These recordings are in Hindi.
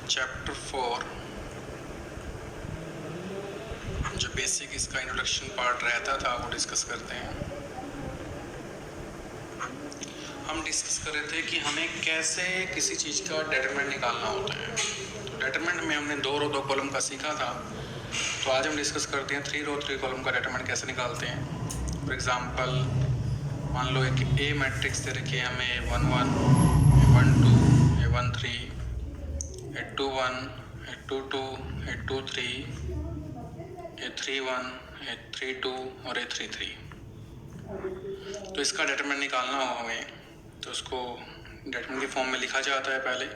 चैप्टर 4 जो बेसिक इसका इंट्रोडक्शन पार्ट रहता था वो डिस्कस करते हैं। हम डिस्कस कर रहे थे कि हमें कैसे किसी चीज़ का डेटरमिनेंट निकालना होता है। डेटरमिनेंट में हमने 2 रो 2 कॉलम का सीखा था, तो आज हम डिस्कस करते हैं 3 रो 3 कॉलम का डेटरमिनेंट कैसे निकालते हैं। फॉर एग्जांपल मान लो एक ए मैट्रिक्स दे रखी है हमें A11, A12, A13, A21, A22, A23, A31, A32 और A33। तो इसका डेटरमिनेंट निकालना हो हमें तो उसको डेटरमिनेंट के फॉर्म में लिखा जाता है पहले।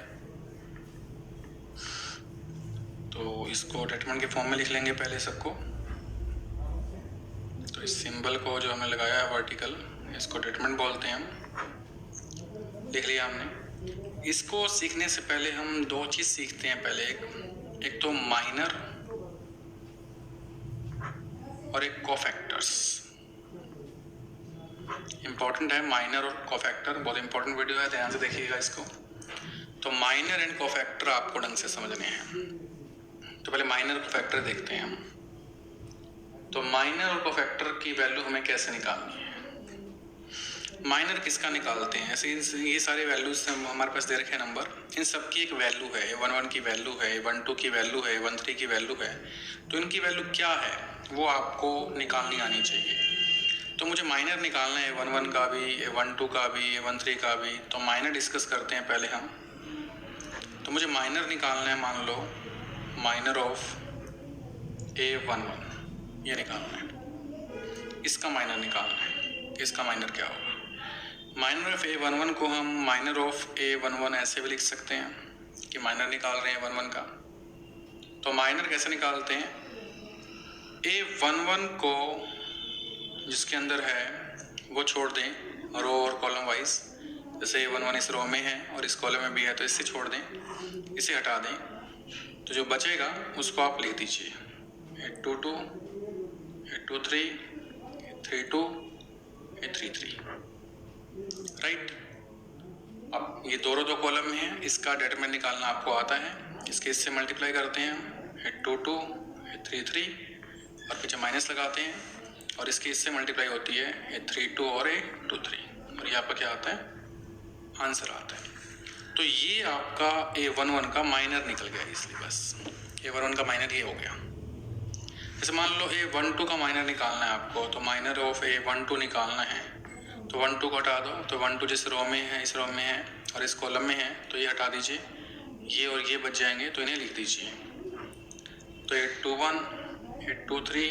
तो इसको डेटरमिनेंट के फॉर्म में लिख लेंगे पहले सबको। तो इस सिंबल को जो हमने लगाया है वर्टिकल, इसको डेटरमिनेंट बोलते हैं हम। लिख लिया हमने। इसको सीखने से पहले हम 2 चीज़ सीखते हैं पहले। एक तो माइनर और एक कोफैक्टर्स। इम्पॉर्टेंट है माइनर और कोफैक्टर, बहुत इंपॉर्टेंट वीडियो है, ध्यान से देखिएगा इसको। तो माइनर एंड कोफैक्टर आपको ढंग से समझने हैं। तो पहले माइनर कोफैक्टर देखते हैं हम। तो माइनर और कोफैक्टर की वैल्यू हमें कैसे निकालनी है। माइनर किसका निकालते हैं, ऐसे ये सारे वैल्यूज हमारे पास दे रखे हैं नंबर, इन सब की एक वैल्यू है। A11 की वैल्यू है, A12 की वैल्यू है, A13 की वैल्यू है। तो इनकी वैल्यू क्या है वो आपको निकालनी आनी चाहिए। तो मुझे माइनर निकालना है A11 का भी, A12 का भी, A13 का भी। तो माइनर डिस्कस करते हैं पहले हम। तो मुझे माइनर निकालना है, मान लो माइनर ऑफ A11, ये निकालना है। इसका माइनर निकालना है। इसका माइनर क्या होगा। माइनर ऑफ A11 को हम माइनर ऑफ A11 ऐसे भी लिख सकते हैं कि माइनर निकाल रहे हैं A11 का। तो माइनर कैसे निकालते हैं, A11 को जिसके अंदर है वो छोड़ दें रो और कॉलम वाइज। जैसे A11 इस रो में है और इस कॉलम में भी है तो इससे छोड़ दें, इसे हटा दें। तो जो बचेगा उसको आप लिख दीजिए A22, A23, A32, A33, right. अब ये 2 कॉलम में है, इसका डेटरमिनेंट निकालना आपको आता है। इसके इससे मल्टीप्लाई करते हैं A22, A33 और पीछे माइनस लगाते हैं और इसकी इससे मल्टीप्लाई होती है A32 और A23 और ये आपका क्या आता है, आंसर आता है। तो ये आपका A11 का माइनर निकल गया इसलिए बस। A11 का माइनर ये हो गया। जैसे मान लो A12 का माइनर निकालना है आपको, तो माइनर ऑफ A12 निकालना है। तो 12 को हटा दो, तो 12 जिस रो में है, इस रो में है और इस कॉलम में है, तो ये हटा दीजिए, ये और ये बच जाएंगे, तो इन्हें लिख दीजिए। तो A21, A23,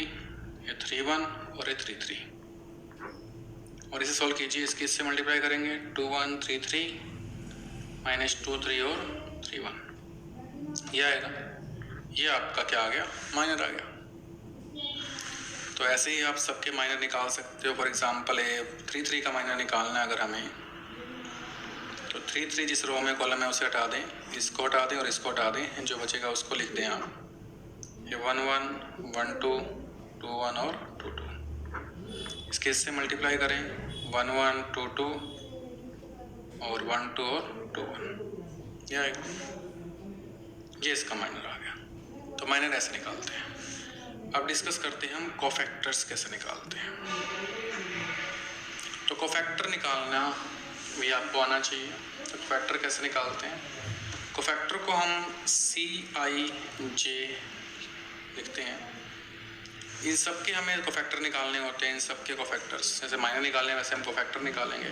A31 और A33 और इसे सॉल्व कीजिए। इसके इससे मल्टीप्लाई करेंगे 2133 माइनस 23 और 31, ये आएगा। ये आपका क्या आ गया, माइनर आ गया। तो ऐसे ही आप सबके माइनर निकाल सकते हो। फॉर एग्जांपल A33 का माइनर निकालना है अगर हमें, तो 33 जिस रो में कॉलम है उसे हटा दें, इसको हटा दें और इसको हटा दें, जो बचेगा उसको लिख दें आप A11, 12, 21 और 22। इसके इससे मल्टीप्लाई करें 11, 22 और 12 और 21, ये आएगा। ये इसका माइनर आ गया। तो माइनर ऐसे निकालते हैं। अब डिस्कस करते हैं हम कोफैक्टर्स कैसे निकालते हैं। तो कोफैक्टर निकालना भी आपको आना चाहिए। तो कोफैक्टर कैसे निकालते हैं, कोफैक्टर को हम CIJ लिखते हैं। इन सब के हमें कोफैक्टर निकालने होते हैं, इन सब के कोफैक्टर्स। जैसे माइनर निकालने हैं वैसे हम कोफैक्टर निकालेंगे,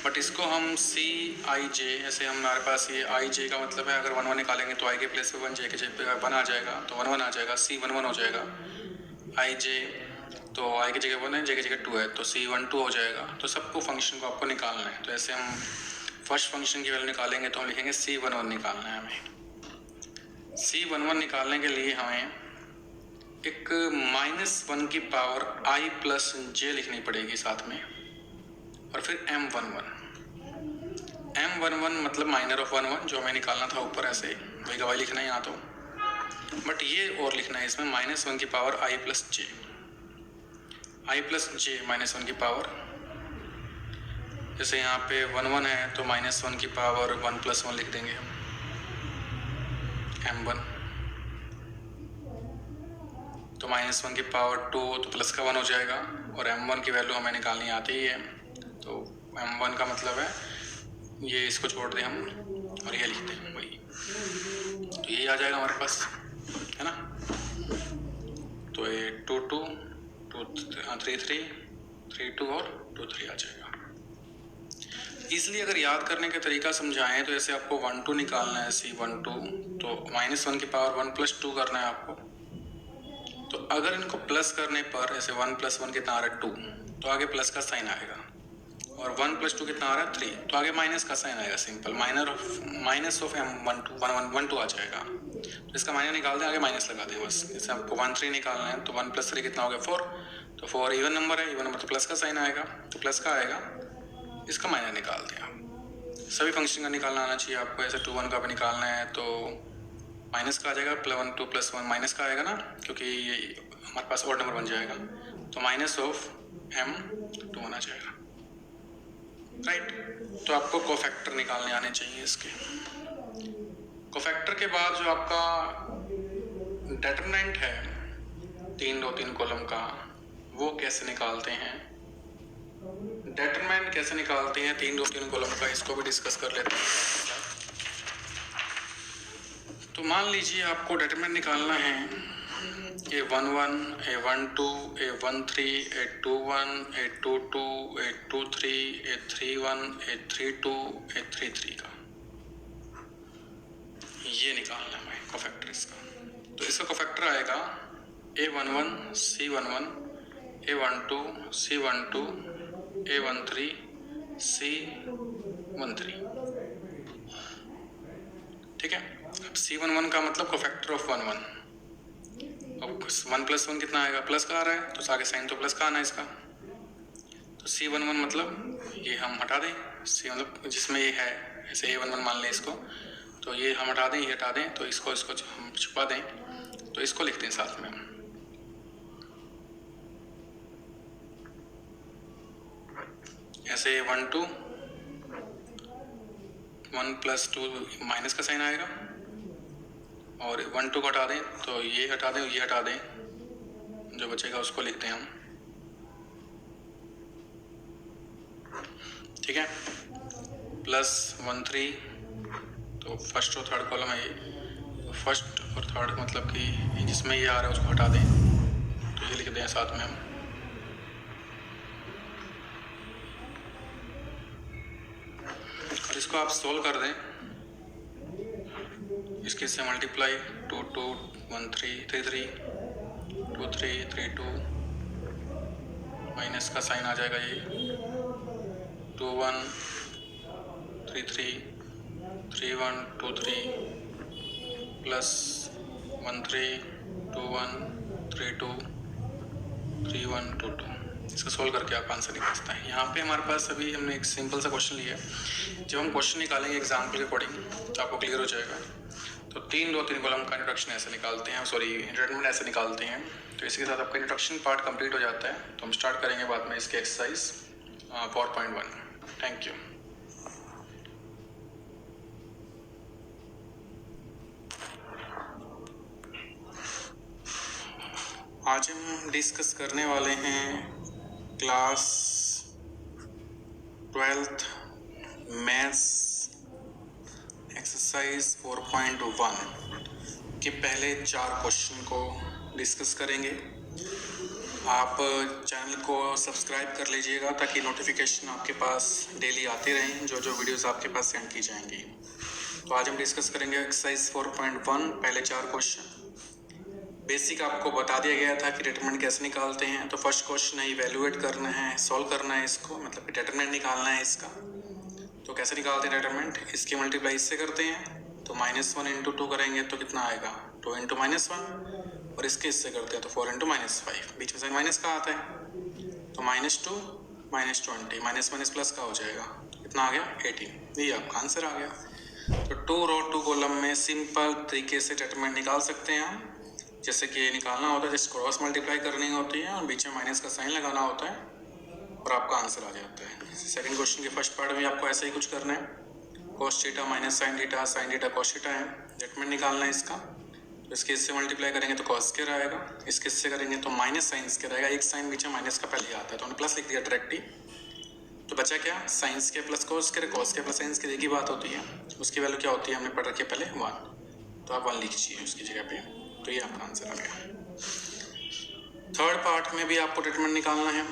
बट इसको हम CIJ, जैसे हमारे पास ये IJ का मतलब है अगर 1 1 निकालेंगे तो I के प्लेस पे 1, J के जगह पे 1 आ जाएगा, तो 1 1 आ जाएगा, C11 हो जाएगा। IJ तो I की जगह 1 है, J की जगह 2 है, तो C12 हो जाएगा। तो सबको फंक्शन को आपको निकालना है। तो ऐसे हम फर्स्ट फंक्शन की वैल्यू निकालेंगे तो हम लिखेंगे C11 निकालना है हमें। C11 निकालने के लिए हमें एक -1 की पावर I प्लस J लिखनी पड़ेगी साथ में, और फिर M11 मतलब माइनर ऑफ 1 1 जो हमें निकालना था ऊपर, ऐसे वही का वही लिखना है यहाँ तो, बट ये और लिखना है इसमें -1 की power I plus J, I plus J -1 की पावर जैसे यहाँ पे 1 1 है तो -1 की पावर 1 + 1 लिख देंगे हम, m1। तो -1 की पावर 2 तो प्लस का 1 हो जाएगा, और m1 की वैल्यू हमें निकालनी आती ही है। तो m1 का मतलब है ये, इसको छोड़ दें हम और ये लिख दें वही, तो यही आ जाएगा हमारे पास, है ना। तो ये 2 2 2 3 3 3 2 और 2 3 आ जाएगा। इसलिए अगर याद करने का तरीका समझाएं तो ऐसे आपको 1 2 निकालना है, C1 2, तो -1 की पावर 1 + 2 करना है आपको। तो अगर इनको प्लस करने पर ऐसे 1 + 1 कितना आ रहा है 2, तो आगे प्लस का साइन आएगा, और 1 + 2 कितना आ रहा है 3, तो आगे माइनस का साइन आएगा, सिंपल माइनस ऑफ m1 2 आ जाएगा। तो इसका माइनस निकाल दें, आगे माइनस लगा दें बस। जैसे आपको 1 3 निकालना है तो 1 + 3 कितना हो गया 4, तो 4 इवन नंबर है, इवन नंबर तो प्लस का साइन आएगा, तो प्लस का आएगा, इसका माइनस निकाल दें आप। सभी फंक्शन का निकालना आना चाहिए आपको। ऐसे 2 1 का भी निकालना है तो माइनस का आ जाएगा, 1 2 + 1 माइनस का आएगा ना, क्योंकि ये हमारे पास ऑड नंबर बन जाएगा, तो माइनस ऑफ m2 आ जाएगा, राइट। तो आपको कोफैक्टर निकालने आने चाहिए इसके। कोफैक्टर के बाद जो आपका डेटरमिनेंट है 3 2 3 कॉलम का, वो कैसे निकालते हैं, डेटरमिनेंट कैसे निकालते हैं 3 2 3 कॉलम का, इसको भी डिस्कस कर लेते हैं। तो मान लीजिए आपको डेटरमिनेंट निकालना है A1 1 A1 2 A1 3 A2 1 A2 2 A2 3 A3 1 A3 2 A3 3 का, ये निकालना है कोफैक्टर इसका। तो इसका कोफैक्टर आएगा A1 1 C1 1 A1 2 C1 2 A1 3 C1 3, ठीक है। अब C1 1 का मतलब कोफैक्टर ऑफ 1 1, अब 1 + 1 कितना आएगा, प्लस का आ रहा है, तो आगे साइन तो प्लस का आना है इसका। तो C1 1 मतलब ये हम हटा दें, C मतलब जिसमें ये है, ऐसे A1 1 मान लें इसको, तो ये हम हटा दें, ये हटा दें, तो इसको हम छुपा दें, तो इसको लिखते हैं साथ में हम। ऐसे 1 2 1 + 2 माइनस का साइन आएगा, और 1 2 को हटा दें तो ये हटा दें, ये हटा दें, जो बचेगा उसको लिखते हैं हम, ठीक है। +1 3, तो फर्स्ट और थर्ड कॉलम है ये, तो फर्स्ट और थर्ड मतलब कि जिसमें ये आ रहा है उसको हटा दें, तो ये लिख दें साथ में हम। और इसको आप सोल्व कर दें, इसके से मल्टीप्लाई 2 2 1 3 3 3 2 3 3 2, माइनस का साइन आ जाएगा, ये 2 1 3 3 3 1 2 3 प्लस 1 3 2 1 3 2 3 1 2 2। इसका सोल्व करके आप आंसर निकाल सकते हैं। यहाँ पे हमारे पास अभी हमने एक सिंपल सा क्वेश्चन लिया है, जब हम क्वेश्चन निकालेंगे एग्जाम्पल के अकॉर्डिंग तो आपको क्लियर हो जाएगा। तो 3 2 3 कॉलम का इंट्रोडक्शन ऐसे निकालते हैं, डेटरमिनेंट ऐसे निकालते हैं। तो इसके साथ आपका इंट्रोडक्शन पार्ट कंप्लीट हो जाता है। तो हम स्टार्ट करेंगे बाद में इसके एक्सरसाइज 4.1। Thank you. आज हम डिस्कस करने वाले हैं क्लास 12th मैथ्स एक्सरसाइज 4.1 के पहले 4 क्वेश्चन को डिस्कस करेंगे। आप चैनल को सब्सक्राइब कर लीजिएगा ताकि नोटिफिकेशन आपके पास डेली आते रहें, जो जो वीडियोस आपके पास सेंड की जाएंगी। तो आज हम डिस्कस करेंगे एक्सरसाइज 4.1 पहले 4 क्वेश्चन। बेसिक आपको बता दिया गया था कि डिटरमिनेंट कैसे निकालते हैं। तो फर्स्ट क्वेश्चन है इवैल्यूएट करना है, सॉल्व करना है इसको, मतलब कि डिटरमिनेंट निकालना है इसका। तो कैसे निकालते हैं डिटरमिनेंट, इसकी मल्टीप्लाई इससे करते हैं, तो -1 × 2 करेंगे तो कितना आएगा 2 × -1, और इसके इससे करते हैं तो 4 × -5, बीच में साइन माइनस का आता है, तो -2 -20 -1 प्लस का हो जाएगा, तो कितना आ गया 18। ये आपका आंसर आ गया। तो 2 रो 2 कॉलम में सिंपल तरीके से डिटरमिनेंट निकाल सकते हैं हम। जैसे कि ये निकालना होता है, जैसे क्रॉस मल्टीप्लाई करनी होती है और बीच में माइनस का साइन लगाना होता है, और आपका आंसर आ जाता है। सेकंड क्वेश्चन के फर्स्ट पार्ट में आपको ऐसे ही कुछ करना है, cos theta minus sine theta cos theta है, डेटरमिनेंट निकालना है इसका। तो इसके इससे मल्टीप्लाई करेंगे तो cos स्क्वायर आएगा, इसके इससे करेंगे तो माइनस साइन स्क्वायर आएगा, एक साइन बीच में माइनस का पहले आता है तो हमने प्लस लिख दिया डायरेक्टली। तो बचा क्या, sine square plus cos square plus sine square एक ही बात होती है, उसकी वैल्यू क्या होती है हमने पढ़ रखी है पहले 1, तो आप 1 लीजिए उसकी जगह पे, तो ये आपका आंसर आ गया। थर्ड पार्ट में भी आपको डिटरमिनेंट निकालना है,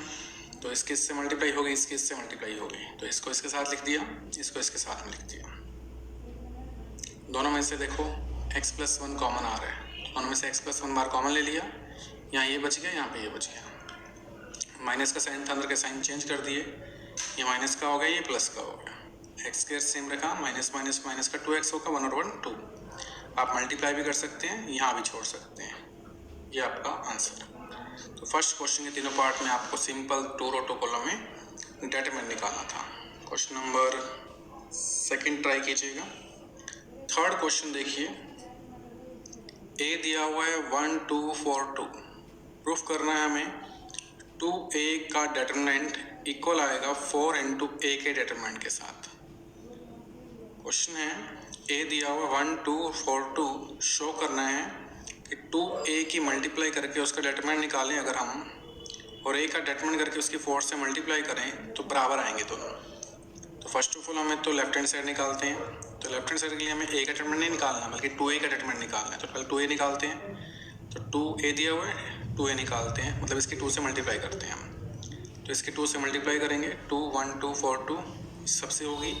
तो इसके इससे मल्टीप्लाई हो गई, इसके इससे मल्टीप्लाई हो गई, तो इसको इसके साथ लिख दिया, इसको इसके साथ में लिख दिया। दोनों में से देखो x+1 कॉमन आ रहा है, तो दोनों में से x+1 बार कॉमन ले लिया, यहाँ ये बच गया, यहाँ पे ये बच गया। माइनस का साइन था, अंदर के साइन चेंज कर दिए, ये माइनस का हो गया, ये प्लस का हो गया। एक्स स्क्वायर सेम रखा, माइनस माइनस माइनस का 2x होगा, 1 और 1 2। आप मल्टीप्लाई भी कर सकते हैं, यहाँ भी छोड़ सकते हैं, ये आपका आंसर। तो फर्स्ट क्वेश्चन के तीनों पार्ट में आपको सिंपल 2 रो 2 कॉलम में डिटरमिनेंट निकालना था। क्वेश्चन नंबर सेकंड ट्राई कीजिएगा। थर्ड क्वेश्चन देखिए, ए दिया हुआ है 1 2 4 2, प्रूफ करना है हमें 2a का डिटरमिनेंट इक्वल आएगा 4 इंटू a के डिटरमिनेंट के साथ। क्वेश्चन है a दिया हुआ 1 2 4 2, शो करना है कि 2a की मल्टीप्लाई करके उसका डिटरमिनेंट निकालें अगर हम, और a का डिटरमिनेंट करके उसकी 4 से मल्टीप्लाई करें तो बराबर आएंगे दोनों। तो फर्स्ट ऑफ ऑल हमें तो लेफ्ट हैंड साइड निकालते हैं, तो लेफ्ट हैंड साइड के लिए हमें a का डिटरमिनेंट नहीं निकालना बल्कि 2a का डिटरमिनेंट निकालना है। तो पहले 2a निकालते हैं, तो 2a दिया हुआ है, 2a निकालते हैं, मतलब इसकी 2 से मल्टीप्लाई करते हैं हम। तो इसके 2 से मल्टीप्लाई करेंगे, 2 1 2 4 2 सबसे होगी,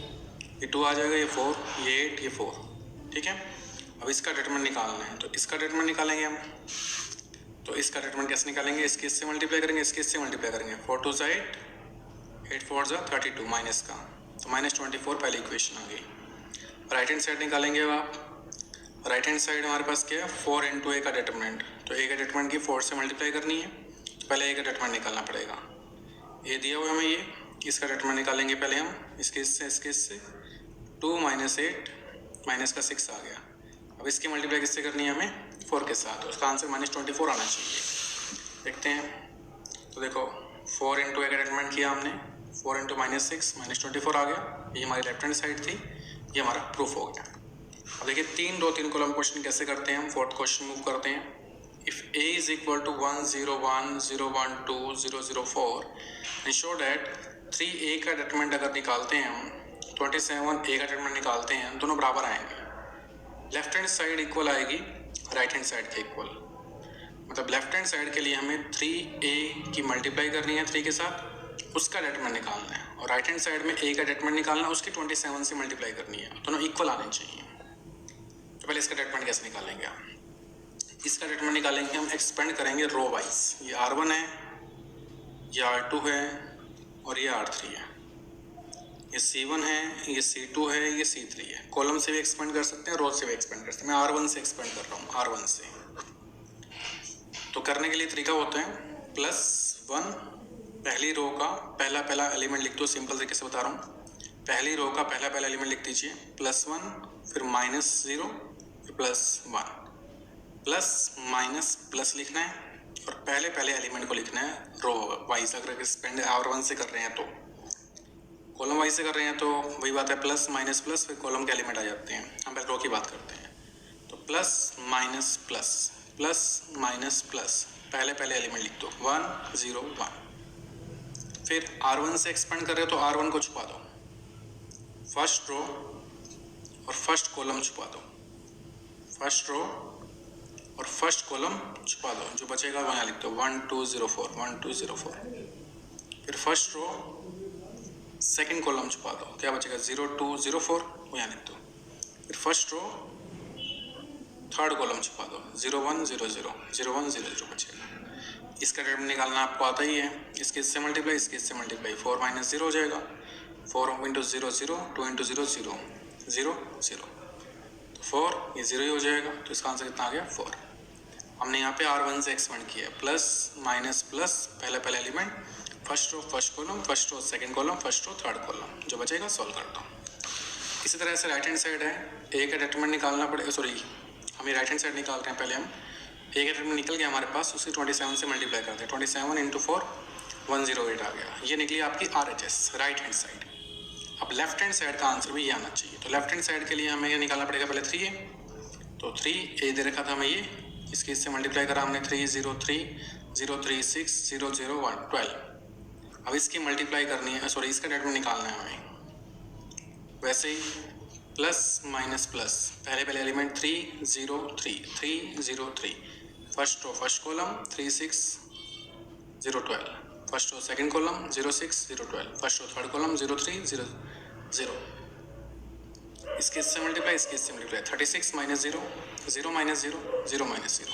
ये 2 आ जाएगा, ये 4, ये 8, ये 4, ठीक है। अब इसका डिटरमिनेंट निकालना है, तो इसका डिटरमिनेंट निकालेंगे हम। तो इसका डिटरमिनेंट कैसे निकालेंगे, इसके इससे मल्टीप्लाई करेंगे, इसके इससे मल्टीप्लाई करेंगे, 4 2 ज़ा 8, 8 4 ज़ा 32 माइनस का, तो -24 पहले इक्वेशन आ गई। राइट हैंड साइड निकालेंगे अब आप, राइट हैंड साइड हमारे पास क्या है 4 इंटू ए का डिटरमिनेंट, तो ए का डिटरमिनेंट की 4 से मल्टीप्लाई करनी है, तो पहले ए का डिटरमिनेंट निकालना पड़ेगा। ए दिया हुआ हमें ये, इसका डिटरमिनेंट निकालेंगे पहले हम, इसके इससे 2 - 8 माइनस का 6 आ गया। अब इसकी मल्टीप्लाई किससे करनी है हमें, 4 के साथ, तो उसका आंसर -24 आना चाहिए। देखते हैं, तो देखो 4 इंटू ए का डिटरमिनेंट किया हमने, 4 इंटू -6 -24 आ गया, ये हमारी लेफ्ट हैंड साइड थी, ये हमारा प्रूफ हो गया। अब देखिए 3 2 3 कॉलम क्वेश्चन कैसे करते हैं हम। फोर्थ क्वेश्चन मूव करते हैं। If a is equal to 1 0 1 0 1 2 0 0 4 ensure that 3a का डिटरमिनेंट अगर निकालते हैं हम, 27 a का डिटरमिनेंट निकालते हैं, दोनों बराबर आएंगे। लेफ्ट हैंड साइड इक्वल आएगी राइट हैंड साइड के इक्वल, मतलब लेफ्ट हैंड साइड के लिए हमें 3a की मल्टीप्लाई करनी है 3 के साथ, उसका डिटरमिनेंट निकालना है, और राइट हैंड साइड में a का डिटरमिनेंट निकालना है, उसकी 27 से मल्टीप्लाई करनी है, दोनों इक्वल आने चाहिए। तो पहले इसका डिटरमिनेंट कैसे निकालेंगे हम, इसका डिटरमिनेंट निकालेंगे हम, एक्सपेंड करेंगे रो वाइज, ये R1 है, ये R2 है और ये R3 है, ये C1 है, ये C2 है, ये C3 है। कॉलम से भी एक्सपेंड कर सकते हैं, रो से भी एक्सपेंड कर सकते हैं। मैं R1 से एक्सपेंड कर रहा हूँ, R1 से। तो करने के लिए तरीका होता है +1, पहली रो का पहला एलिमेंट लिख दो, सिंपल तरीके से बता रहा हूँ। पहली रो का पहला एलिमेंट लिख दीजिए, +1, फिर -0, फिर +1, प्लस माइनस प्लस लिखना है, और पहले एलिमेंट को लिखना है रो वाइज। अगर एक्सपेंड R1 से कर रहे हैं तो, कॉलम वाइज से कर रहे हैं तो वही बात है, प्लस माइनस प्लस, फिर कॉलम के एलिमेंट आ जाते हैं। हम पहले रो की बात करते हैं, तो plus minus plus, plus minus plus, पहले एलिमेंट लिख दो 1 0 1। फिर R1 से एक्सपेंड कर रहे हो तो R1 को छुपा दो, फर्स्ट रो और फर्स्ट कॉलम छुपा दो, फर्स्ट रो और फर्स्ट कॉलम छुपा दो, जो बचेगा वो यहाँ लिख दो 1 2 0 4 1 2 0 4। फिर फर्स्ट रो सेकंड कॉलम छुपा दो, क्या बचेगा 0 2 0 4, वो यहाँ लिख दो। फिर फर्स्ट रो थर्ड कॉलम छुपा दो, 0 1 0 0 0 1 0 0 बचेगा। इसका डिटरमिनेंट निकालना आपको आता ही है, इसके इससे मल्टीप्लाई, इसके इससे मल्टीप्लाई, 4 - 0 हो जाएगा, 4 × 0 0 2 × 0 0 0 0, तो 4, ये 0 ही हो जाएगा। तो इसका आंसर कितना आ गया 4। हमने यहाँ पे R1 से एक्सपेंड किया है, प्लस माइनस प्लस, पहला element, first row first column, first row second column, first row third column, जो बचेगा सॉल्व करता हूँ। इसी तरह से राइट हैंड साइड है, ए का डिटरमिनेंट निकालना पड़ेगा, सॉरी हमें राइट हैंड साइड निकाल रहे हैं पहले हम। ए का डिटरमिनेंट निकल गया हमारे पास, उसे 27 से मल्टीप्लाई करते हैं, 27 × 4 108 आ गया। ये निकली आपकी RHS, राइट हैंड साइड। अब लेफ्ट हैंड साइड का आंसर भी ये आना चाहिए। तो लेफ्ट हैंड साइड के लिए हमें ये निकालना पड़ेगा, पहले 3 है तो 3 ए दे रखा था हमें, ये इसके इससे मल्टीप्लाई करा हमने 303 036 001 12। अब इसकी मल्टीप्लाई करनी है, सॉरी इसका डेट में निकालना है हमें। वैसे ही प्लस माइनस प्लस, पहले element 303 303, first row first column 36 012, first row second column 06 012, first row third column 03 0 इसके इससे मल्टीप्लाई, इसके इससे मल्टीप्लाई, 36 माइनस 0 0 माइनस 0 0 माइनस 0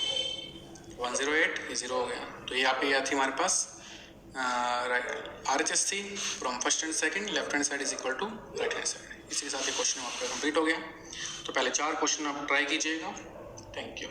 108, ये 0 हो गया। तो ये आप थी हमारे पास RHS थी from first and second, left hand side is equal to right hand side. इसी के साथ ये क्वेश्चन आपका कंप्लीट हो गया। तो पहले 4 क्वेश्चन आप ट्राई कीजिएगा। Thank you.